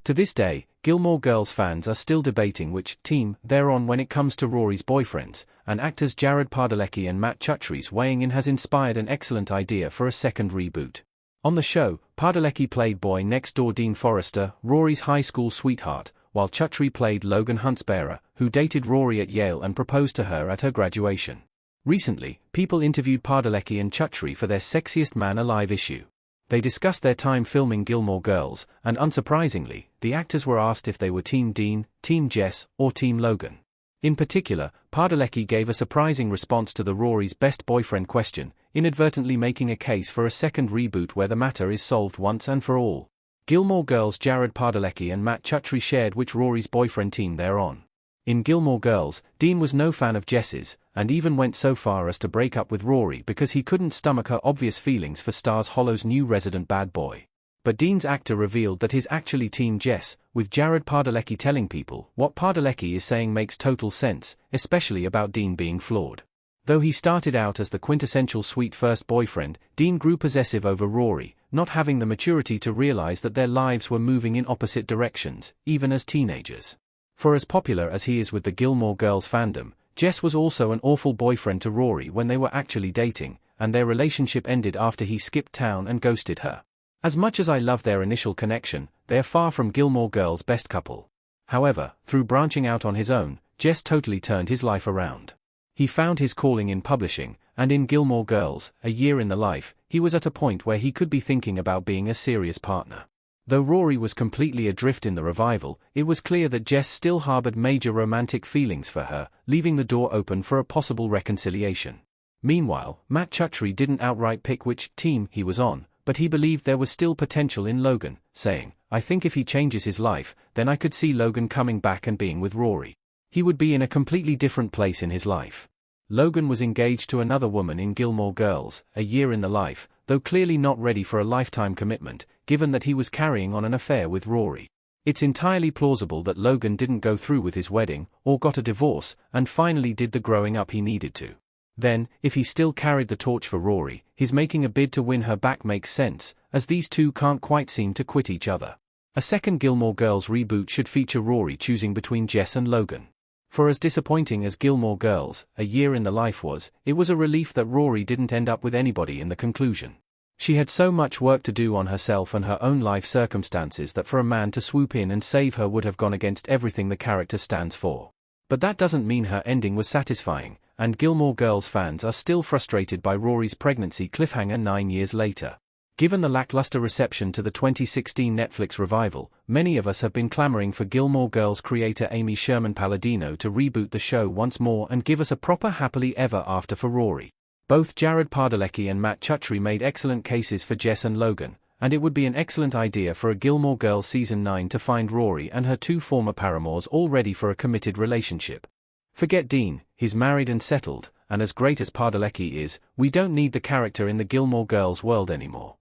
To this day, Gilmore Girls fans are still debating which team they're on when it comes to Rory's boyfriends, and actors Jared Padalecki and Matt Chutri's weighing in has inspired an excellent idea for a second reboot. On the show, Padalecki played boy next door Dean Forrester, Rory's high school sweetheart, while Chutri played Logan Huntsbearer, who dated Rory at Yale and proposed to her at her graduation. Recently, People interviewed Padalecki and Chutri for their Sexiest Man Alive issue. They discussed their time filming Gilmore Girls, and unsurprisingly, the actors were asked if they were Team Dean, Team Jess, or Team Logan. In particular, Padalecki gave a surprising response to the Rory's best boyfriend question, inadvertently making a case for a second reboot where the matter is solved once and for all. Gilmore Girls' Jared Padalecki and Matt Chutri shared which Rory's boyfriend team they're on. In Gilmore Girls, Dean was no fan of Jess's, and even went so far as to break up with Rory because he couldn't stomach her obvious feelings for Stars Hollow's new resident bad boy. But Dean's actor revealed that he's actually Team Jess, with Jared Padalecki telling people what Padalecki is saying makes total sense, especially about Dean being flawed. Though he started out as the quintessential sweet first boyfriend, Dean grew possessive over Rory, not having the maturity to realize that their lives were moving in opposite directions, even as teenagers. For as popular as he is with the Gilmore Girls fandom, Jess was also an awful boyfriend to Rory when they were actually dating, and their relationship ended after he skipped town and ghosted her. As much as I love their initial connection, they are far from Gilmore Girls' best couple. However, through branching out on his own, Jess totally turned his life around. He found his calling in publishing, and in Gilmore Girls, A Year in the Life, he was at a point where he could be thinking about being a serious partner. Though Rory was completely adrift in the revival, it was clear that Jess still harbored major romantic feelings for her, leaving the door open for a possible reconciliation. Meanwhile, Matt Chutri didn't outright pick which team he was on, but he believed there was still potential in Logan, saying, "I think if he changes his life, then I could see Logan coming back and being with Rory. He would be in a completely different place in his life." Logan was engaged to another woman in Gilmore Girls, A Year in the Life, though clearly not ready for a lifetime commitment, given that he was carrying on an affair with Rory. It's entirely plausible that Logan didn't go through with his wedding, or got a divorce, and finally did the growing up he needed to. Then, if he still carried the torch for Rory, his making a bid to win her back makes sense, as these two can't quite seem to quit each other. A second Gilmore Girls reboot should feature Rory choosing between Jess and Logan. For as disappointing as Gilmore Girls, A Year in the Life was, it was a relief that Rory didn't end up with anybody in the conclusion. She had so much work to do on herself and her own life circumstances that for a man to swoop in and save her would have gone against everything the character stands for. But that doesn't mean her ending was satisfying, and Gilmore Girls fans are still frustrated by Rory's pregnancy cliffhanger 9 years later. Given the lackluster reception to the 2016 Netflix revival, many of us have been clamoring for Gilmore Girls creator Amy Sherman Palladino to reboot the show once more and give us a proper happily ever after for Rory. Both Jared Padalecki and Matt Chutri made excellent cases for Jess and Logan, and it would be an excellent idea for a Gilmore Girls Season 9 to find Rory and her two former paramours all ready for a committed relationship. Forget Dean, he's married and settled, and as great as Padalecki is, we don't need the character in the Gilmore Girls world anymore.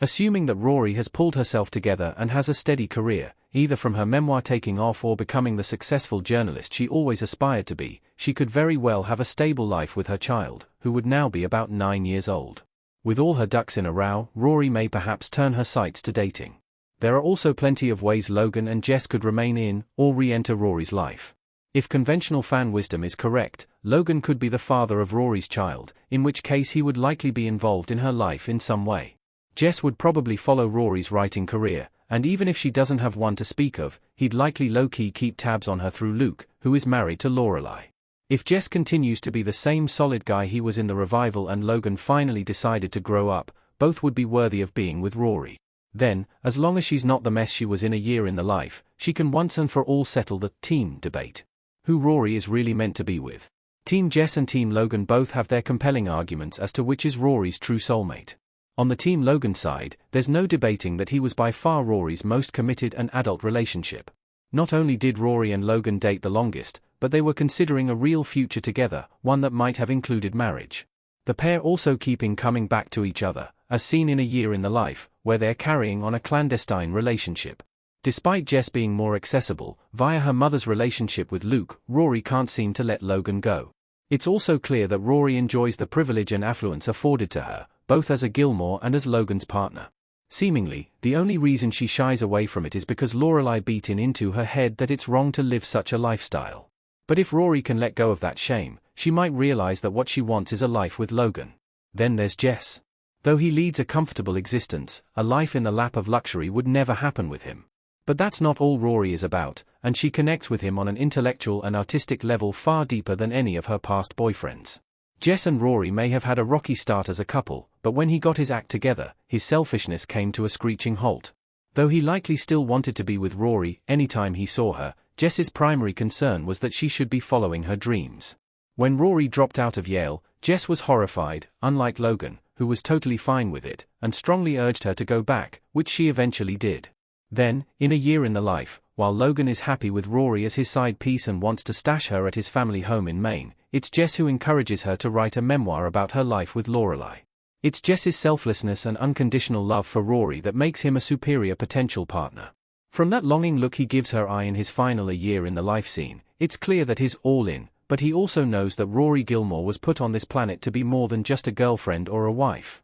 Assuming that Rory has pulled herself together and has a steady career, either from her memoir taking off or becoming the successful journalist she always aspired to be, she could very well have a stable life with her child, who would now be about 9 years old. With all her ducks in a row, Rory may perhaps turn her sights to dating. There are also plenty of ways Logan and Jess could remain in, or re-enter Rory's life. If conventional fan wisdom is correct, Logan could be the father of Rory's child, in which case he would likely be involved in her life in some way. Jess would probably follow Rory's writing career, and even if she doesn't have one to speak of, he'd likely low-key keep tabs on her through Luke, who is married to Lorelai. If Jess continues to be the same solid guy he was in the revival and Logan finally decided to grow up, both would be worthy of being with Rory. Then, as long as she's not the mess she was in A Year in the Life, she can once and for all settle the team debate. Who Rory is really meant to be with. Team Jess and Team Logan both have their compelling arguments as to which is Rory's true soulmate. On the Team Logan side, there's no debating that he was by far Rory's most committed and adult relationship. Not only did Rory and Logan date the longest, but they were considering a real future together, one that might have included marriage. The pair also keeping coming back to each other, as seen in A Year in the Life, where they're carrying on a clandestine relationship. Despite Jess being more accessible, via her mother's relationship with Luke, Rory can't seem to let Logan go. It's also clear that Rory enjoys the privilege and affluence afforded to her, both as a Gilmore and as Logan's partner. Seemingly, the only reason she shies away from it is because Lorelai beat into her head that it's wrong to live such a lifestyle. But if Rory can let go of that shame, she might realize that what she wants is a life with Logan. Then there's Jess. Though he leads a comfortable existence, a life in the lap of luxury would never happen with him. But that's not all Rory is about, and she connects with him on an intellectual and artistic level far deeper than any of her past boyfriends. Jess and Rory may have had a rocky start as a couple, but when he got his act together, his selfishness came to a screeching halt. Though he likely still wanted to be with Rory anytime he saw her, Jess's primary concern was that she should be following her dreams. When Rory dropped out of Yale, Jess was horrified, unlike Logan, who was totally fine with it, and strongly urged her to go back, which she eventually did. Then, in A Year in the Life, while Logan is happy with Rory as his side piece and wants to stash her at his family home in Maine, it's Jess who encourages her to write a memoir about her life with Lorelai. It's Jess's selflessness and unconditional love for Rory that makes him a superior potential partner. From that longing look he gives her eye in his final A Year in the Life scene, it's clear that he's all in, but he also knows that Rory Gilmore was put on this planet to be more than just a girlfriend or a wife.